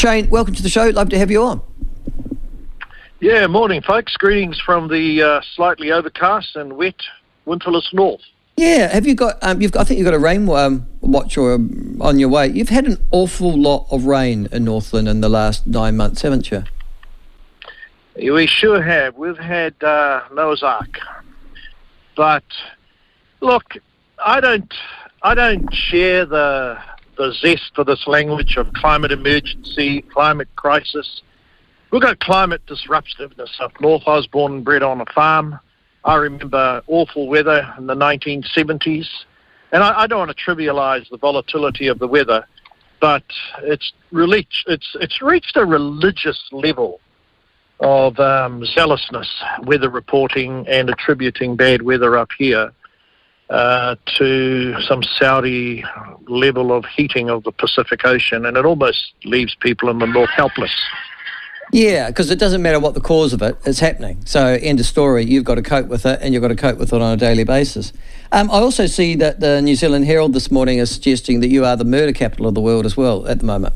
Shane, welcome to the show. Love to have you on. Yeah, morning, folks. Greetings from the slightly overcast and wet, winterless north. Yeah, have you got? I think you've got a rain watch on your way. You've had an awful lot of rain in Northland in the last 9 months, haven't you? We sure have. We've had Noah's Ark, but look, I don't share the zest for this language of climate emergency, climate crisis. We've got climate disruptiveness up north. I was born and bred on a farm. I remember awful weather in the 1970s. And I don't want to trivialise the volatility of the weather, but it's reached a religious level of zealousness, weather reporting and attributing bad weather up here to some Saudi level of heating of the Pacific Ocean, and it almost leaves people in the north helpless. Yeah, because it doesn't matter what the cause of it, it's happening. So, end of story, you've got to cope with it, and you've got to cope with it on a daily basis. I also see that the New Zealand Herald this morning is suggesting that you are the murder capital of the world as well at the moment.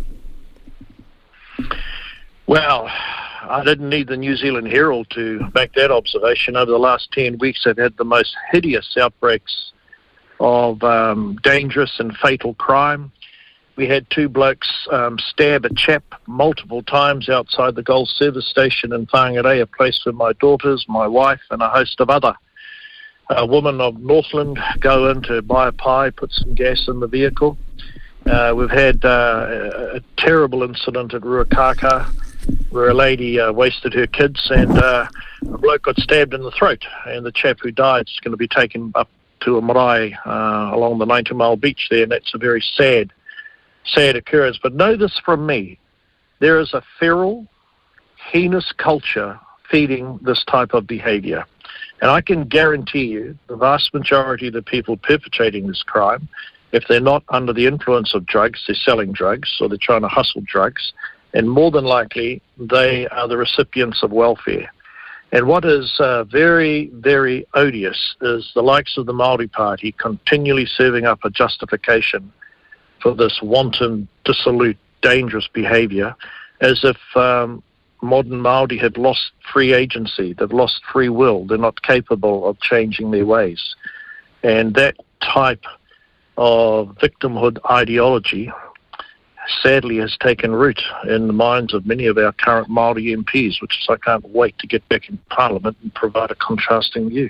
Well, I didn't need the New Zealand Herald to make that observation. Over the last 10 weeks, they've had the most hideous outbreaks of dangerous and fatal crime. We had 2 blokes stab a chap multiple times outside the Gold Service Station in Whangarei, a place where my daughters, my wife, and a host of other women of Northland go in to buy a pie, put some gas in the vehicle. We've had a terrible incident at Ruakaka where a lady wasted her kids and a bloke got stabbed in the throat, and the chap who died is going to be taken up to a marae along the 90-mile beach there, and that's a very sad occurrence. But know this from me, there is a feral, heinous culture feeding this type of behaviour. And I can guarantee you the vast majority of the people perpetrating this crime, if they're not under the influence of drugs, they're selling drugs or they're trying to hustle drugs, and more than likely they are the recipients of welfare. And what is very, very odious is the likes of the Māori Party continually serving up a justification for this wanton, dissolute, dangerous behaviour, as if modern Māori have lost free agency, they've lost free will, they're not capable of changing their ways. And that type of victimhood ideology sadly has taken root in the minds of many of our current Māori MPs, which is I can't wait to get back in Parliament and provide a contrasting view.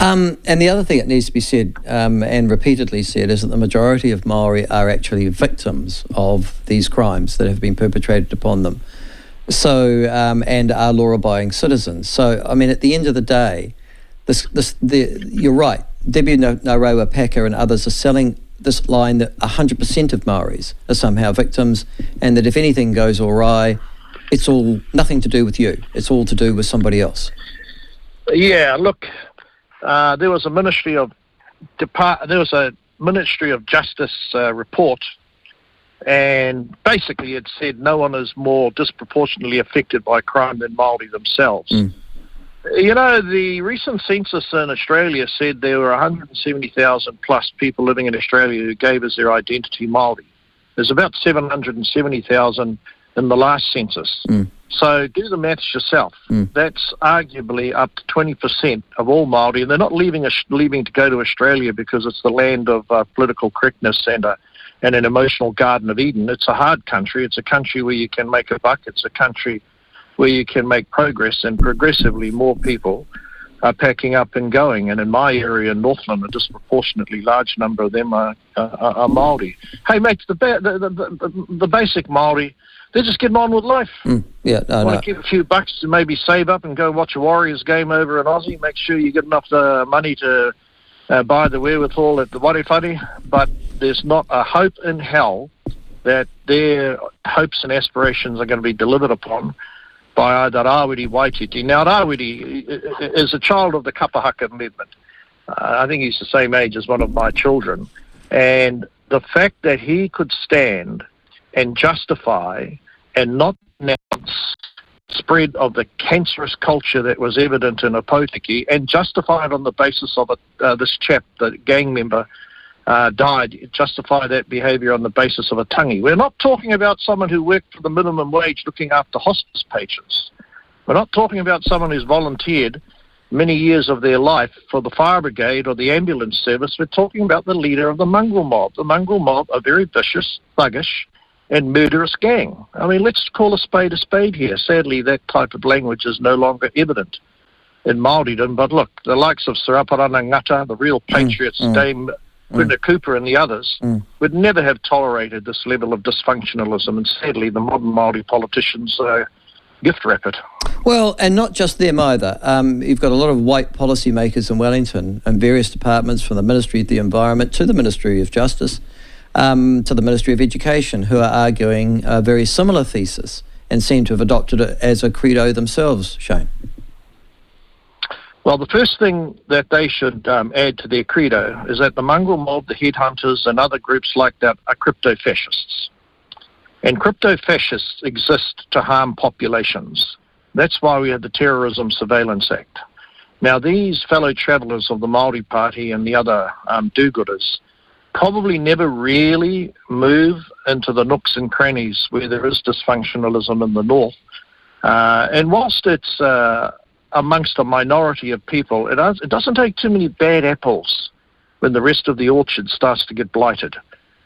And the other thing that needs to be said, and repeatedly said, is that the majority of Māori are actually victims of these crimes that have been perpetrated upon them. So, and are law-abiding citizens. So, I mean, at the end of the day, you're right. Debbie Narewa Packer and others are selling this line that 100% of Māoris are somehow victims, and that if anything goes awry, it's all nothing to do with you. It's all to do with somebody else. Yeah, look, there was a Ministry of Justice report, and basically it said no one is more disproportionately affected by crime than Māori themselves. You know, the recent census in Australia said there were 170,000 plus people living in Australia who gave us their identity Māori. There's about 770,000 in the last census. So do the maths yourself. That's arguably up to 20% of all Māori, and they're not leaving to go to Australia because it's the land of political correctness and an emotional Garden of Eden. It's a hard country. It's a country where you can make a buck. It's a country where you can make progress, and progressively more people are packing up and going. And in my area, in Northland, a disproportionately large number of them are Māori. Hey, mate, the basic Māori, they're just getting on with life. Want to keep a few bucks to maybe save up and go watch a Warriors game over in Aussie. Make sure you get enough money to buy the wherewithal at the Warewhare, but there's not a hope in hell that their hopes and aspirations are going to be delivered upon by either Rawiri Waititi. Now, Rawiri is a child of the Kapahaka Amendment. I think he's the same age as one of my children. And the fact that he could stand and justify and not announce spread of the cancerous culture that was evident in Opotiki, and justify it on the basis of this chap, the gang member, died, justify that behaviour on the basis of a tangi. We're not talking about someone who worked for the minimum wage looking after hospice patients. We're not talking about someone who's volunteered many years of their life for the fire brigade or the ambulance service. We're talking about the leader of the mongrel mob. The mongrel mob are very vicious, thuggish, and murderous gang. I mean, let's call a spade here. Sadly, that type of language is no longer evident in Māoridom. But look, the likes of Saraparana Ngata, the real patriots, Dame Brenda Cooper and the others, would never have tolerated this level of dysfunctionalism. And sadly, the modern Māori politicians gift wrap it. Well, and not just them either. You've got a lot of white policymakers in Wellington and various departments, from the Ministry of the Environment to the Ministry of Justice, to the Ministry of Education, who are arguing a very similar thesis and seem to have adopted it as a credo themselves, Shane. Well, the first thing that they should add to their credo is that the mongrel mob, the headhunters and other groups like that are crypto-fascists. And crypto-fascists exist to harm populations. That's why we have the Terrorism Surveillance Act. Now, these fellow travellers of the Māori Party and the other do-gooders probably never really move into the nooks and crannies where there is dysfunctionalism in the north. And whilst it's amongst a minority of people, it doesn't take too many bad apples when the rest of the orchard starts to get blighted.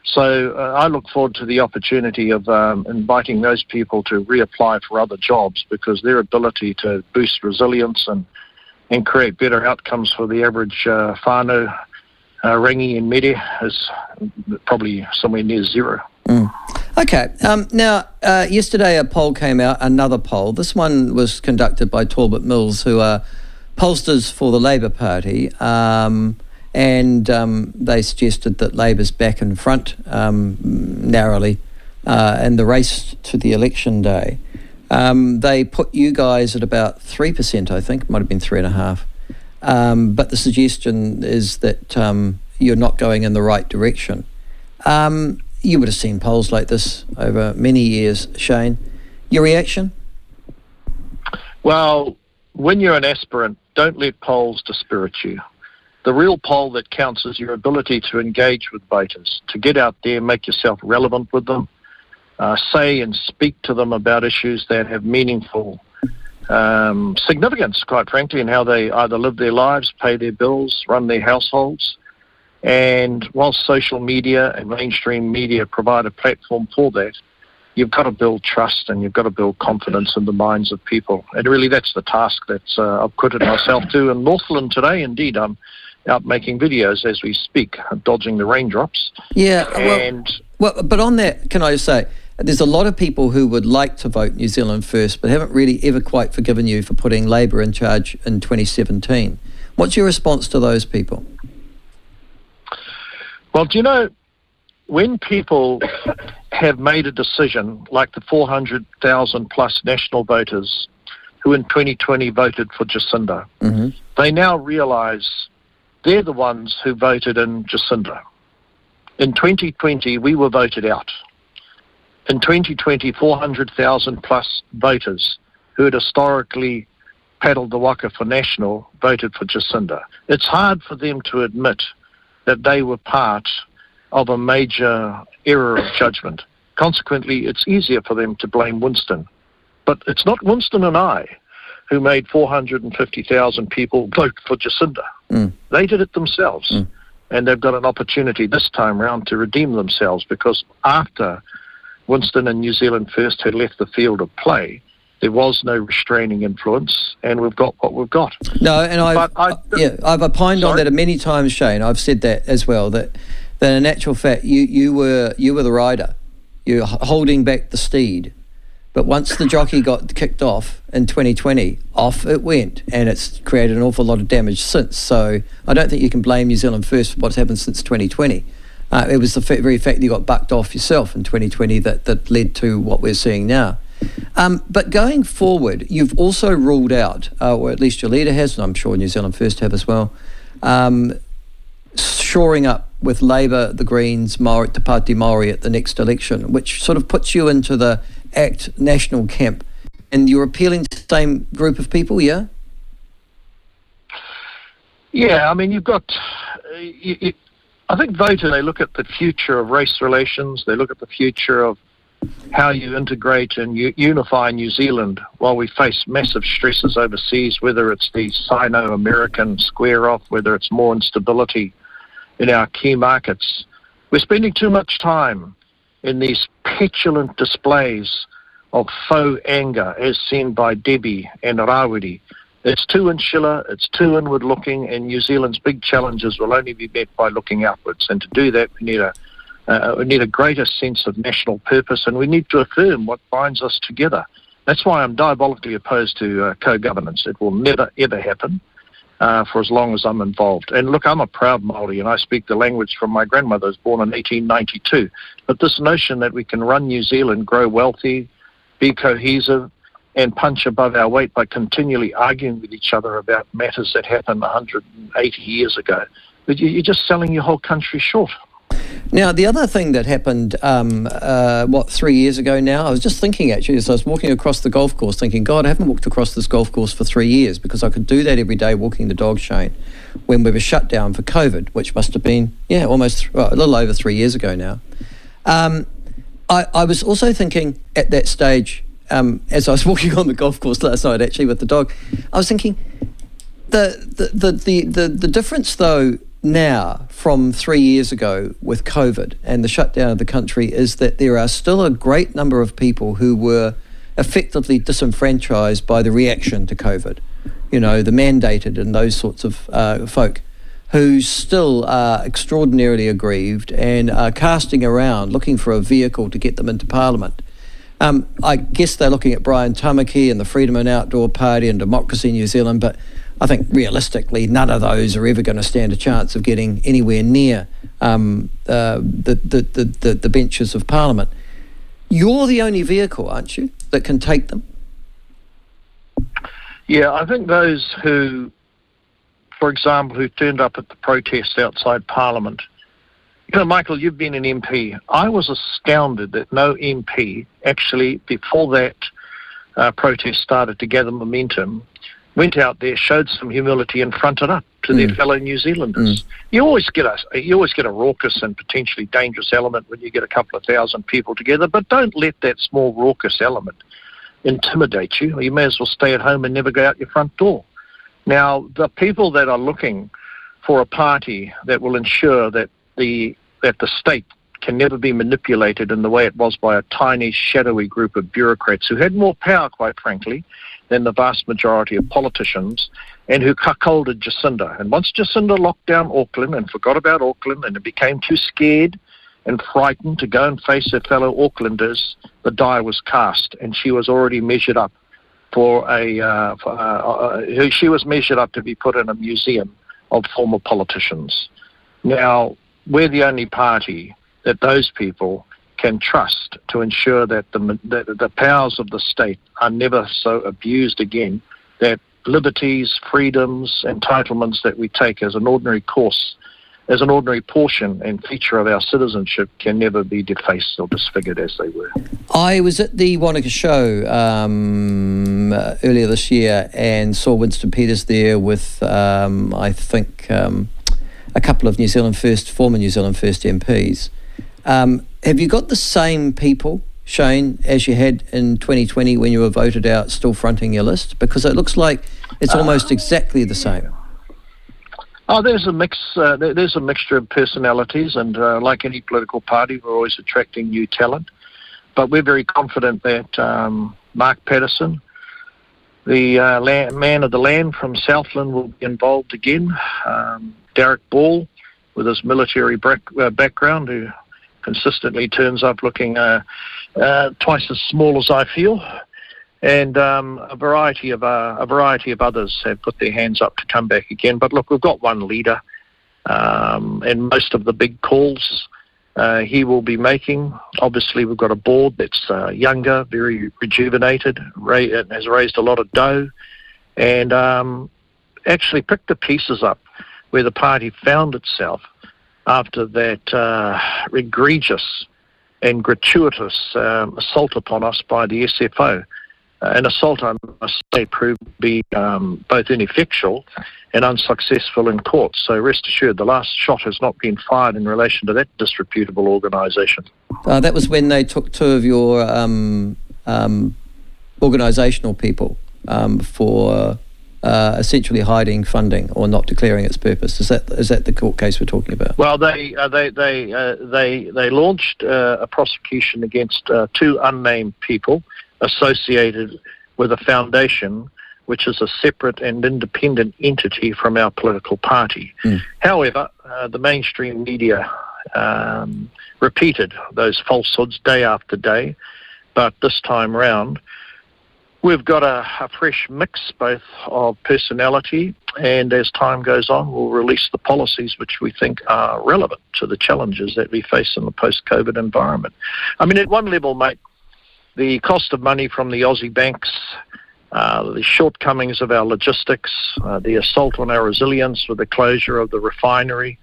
So I look forward to the opportunity of inviting those people to reapply for other jobs, because their ability to boost resilience and create better outcomes for the average whānau rangi and mere is probably somewhere near zero. Okay. Now, yesterday a poll came out, another poll. This one was conducted by Talbot Mills, who are pollsters for the Labour Party, and they suggested that Labour's back in front narrowly in the race to the election day. They put you guys at about 3%, I think, might have been 3.5%. But the suggestion is that you're not going in the right direction. You would have seen polls like this over many years, Shane. Your reaction? Well, when you're an aspirant, don't let polls dispirit you. The real poll that counts is your ability to engage with voters, to get out there, make yourself relevant with them, say and speak to them about issues that have meaningful significance, quite frankly, in how they either live their lives, pay their bills, run their households. And whilst social media and mainstream media provide a platform for that, you've got to build trust and you've got to build confidence in the minds of people. And really that's the task that I've quitted myself to. In Northland today, indeed, I'm out making videos as we speak, dodging the raindrops. Yeah, well, but on that, can I just say, there's a lot of people who would like to vote New Zealand First, but haven't really ever quite forgiven you for putting Labour in charge in 2017. What's your response to those people? Well, do you know, when people have made a decision, like the 400,000 plus national voters who in 2020 voted for Jacinda, they now realise they're the ones who voted in Jacinda. In 2020, we were voted out. In 2020, 400,000 plus voters who had historically paddled the waka for national voted for Jacinda. It's hard for them to admit that they were part of a major error of judgment. Consequently, it's easier for them to blame Winston. But it's not Winston and I who made 450,000 people vote for Jacinda. They did it themselves. And they've got an opportunity this time round to redeem themselves, because after Winston and New Zealand First had left the field of play, there was no restraining influence, and we've got what we've got. No, and I've opined on that many times, Shane. I've said that as well, that in actual fact you were the rider. You're holding back the steed. But once the jockey got kicked off in 2020, off it went, and it's created an awful lot of damage since. So I don't think you can blame New Zealand First for what's happened since 2020. It was the very fact that you got bucked off yourself in 2020 that led to what we're seeing now. But going forward, you've also ruled out, or at least your leader has, and I'm sure New Zealand First have as well, shoring up with Labour, the Greens, Te Pāti Māori at the next election, which sort of puts you into the ACT national camp. And you're appealing to the same group of people, yeah? Yeah, I mean, you've got... I think voters, they look at the future of race relations, they look at the future of how you integrate and unify New Zealand while we face massive stresses overseas, whether it's the Sino-American square-off, whether it's more instability in our key markets. We're spending too much time in these petulant displays of faux anger as seen by Debbie and Rawiri. It's too insular, it's too inward-looking, and New Zealand's big challenges will only be met by looking outwards. And to do that, we need a greater sense of national purpose, and we need to affirm what binds us together. That's why I'm diabolically opposed to co-governance. It will never, ever happen for as long as I'm involved. And look, I'm a proud Māori, and I speak the language from my grandmother, who was born in 1892. But this notion that we can run New Zealand, grow wealthy, be cohesive, and punch above our weight by continually arguing with each other about matters that happened 180 years ago, you're just selling your whole country short. Now, the other thing that happened, 3 years ago now, I was just thinking actually, as I was walking across the golf course thinking, God, I haven't walked across this golf course for 3 years, because I could do that every day walking the dog, Shane, when we were shut down for COVID, which must have been, a little over 3 years ago now. I was also thinking at that stage, as I was walking on the golf course last night actually with the dog, I was thinking the difference though now from 3 years ago with COVID and the shutdown of the country is that there are still a great number of people who were effectively disenfranchised by the reaction to COVID, the mandated and those sorts of folk who still are extraordinarily aggrieved and are casting around looking for a vehicle to get them into Parliament. I guess they're looking at Brian Tamaki and the Freedom and Outdoor Party and Democracy New Zealand, but I think realistically none of those are ever going to stand a chance of getting anywhere near the benches of Parliament. You're the only vehicle, aren't you, that can take them? Yeah, I think those who, for example, who turned up at the protests outside Parliament. Michael, you've been an MP. I was astounded that no MP actually, before that protest started to gather momentum, went out there, showed some humility and fronted up to their fellow New Zealanders. You always get a raucous and potentially dangerous element when you get a couple of thousand people together, but don't let that small raucous element intimidate you. You may as well stay at home and never go out your front door. Now, the people that are looking for a party that will ensure that the state can never be manipulated in the way it was by a tiny, shadowy group of bureaucrats who had more power, quite frankly, than the vast majority of politicians, and who cuckolded Jacinda. And once Jacinda locked down Auckland and forgot about Auckland and became too scared and frightened to go and face her fellow Aucklanders, the die was cast, and she was already measured up she was measured up to be put in a museum of former politicians. Now, we're the only party that those people can trust to ensure that the powers of the state are never so abused again, that liberties, freedoms, entitlements that we take as an ordinary course, as an ordinary portion and feature of our citizenship can never be defaced or disfigured as they were. I was at the Wanaka show earlier this year and saw Winston Peters there with, I think, a couple of former New Zealand First MPs. Have you got the same people, Shane, as you had in 2020 when you were voted out, still fronting your list? Because it looks like it's almost exactly the same. Oh, there's a mix. There's a mixture of personalities, and like any political party, we're always attracting new talent. But we're very confident that Mark Patterson, the man of the land from Southland, will be involved again. Derek Ball, with his military background, who consistently turns up looking twice as small as I feel, and a variety of others have put their hands up to come back again. But look, we've got one leader, and most of the big calls he will be making. Obviously, we've got a board that's younger, very rejuvenated, has raised a lot of dough, and actually picked the pieces up where the party found itself after that egregious and gratuitous assault upon us by the SFO. An assault, I must say, proved to be both ineffectual and unsuccessful in court. So rest assured, the last shot has not been fired in relation to that disreputable organisation. That was when they took two of your organisational people for essentially hiding funding or not declaring its purpose. Is that the court case we're talking about? Well, they launched a prosecution against two unnamed people associated with a foundation which is a separate and independent entity from our political party. However, the mainstream media repeated those falsehoods day after day, but this time round we've got a fresh mix both of personality, and as time goes on we'll release the policies which we think are relevant to the challenges that we face in the post-COVID environment. I mean, at one level, mate, the cost of money from the Aussie banks, the shortcomings of our logistics, the assault on our resilience with the closure of the refinery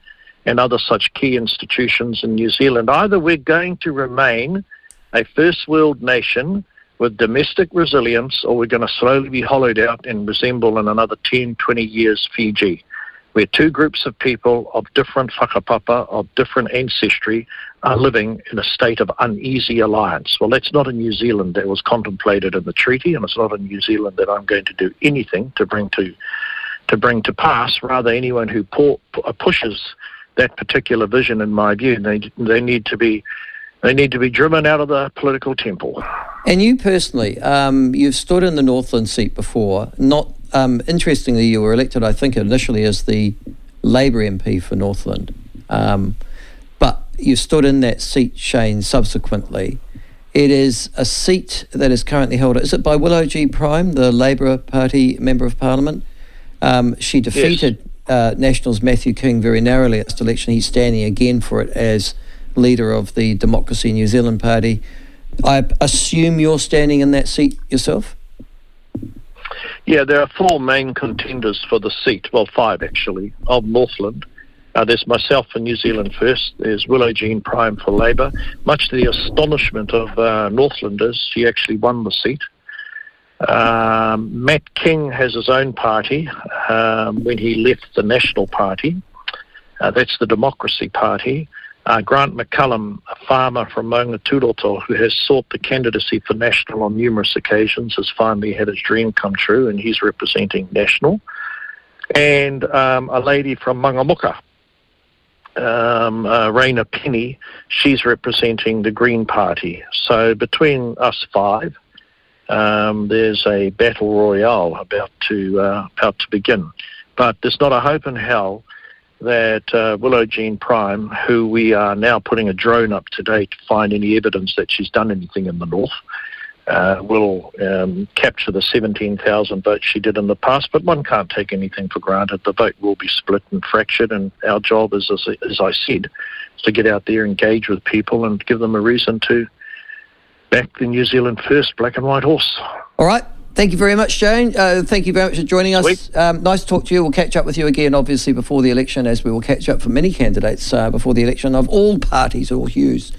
and other such key institutions in New Zealand. Either we're going to remain a first world nation with domestic resilience, or we're going to slowly be hollowed out and resemble in another 10, 20 years Fiji, where two groups of people of different whakapapa, of different ancestry, are living in a state of uneasy alliance. Well, that's not a New Zealand that was contemplated in the treaty, and it's not a New Zealand that I'm going to do anything to bring to pass. Rather, anyone who pushes that particular vision, in my view, they need to be driven out of the political temple. And you personally, you've stood in the Northland seat before. Not interestingly, you were elected, I think, initially as the Labour MP for Northland. But you stood in that seat, Shane, subsequently. It is a seat that is currently held, is it by Willow G. Prime, the Labour Party Member of Parliament? She defeated Nationals' Matthew King very narrowly at this election. He's standing again for it as leader of the Democracy New Zealand Party. I assume you're standing in that seat yourself? Yeah, there are four main contenders for the seat, well, five actually, of Northland. There's myself for New Zealand First, there's Willow Jean Prime for Labour. Much to the astonishment of Northlanders, she actually won the seat. Matt King has his own party when he left the National Party. That's the Democracy Party. Grant McCullum, a farmer from Maunga Turoto, who has sought the candidacy for National on numerous occasions, has finally had his dream come true, and he's representing National. And a lady from Mangamuka, Raina Penny, she's representing the Green Party. So between us five, there's a battle royale about to begin. But there's not a hope in hell that Willow Jean Prime, who we are now putting a drone up today to find any evidence that she's done anything in the north, will capture the 17,000 votes she did in the past. But one can't take anything for granted. The vote will be split and fractured, and our job is, as I said, is to get out there, engage with people and give them a reason to back the New Zealand First black and white horse. All right. Thank you very much, Jane. Thank you very much for joining us. Nice to talk to you. We'll catch up with you again, obviously, before the election, as we will catch up for many candidates before the election of all parties, all hues.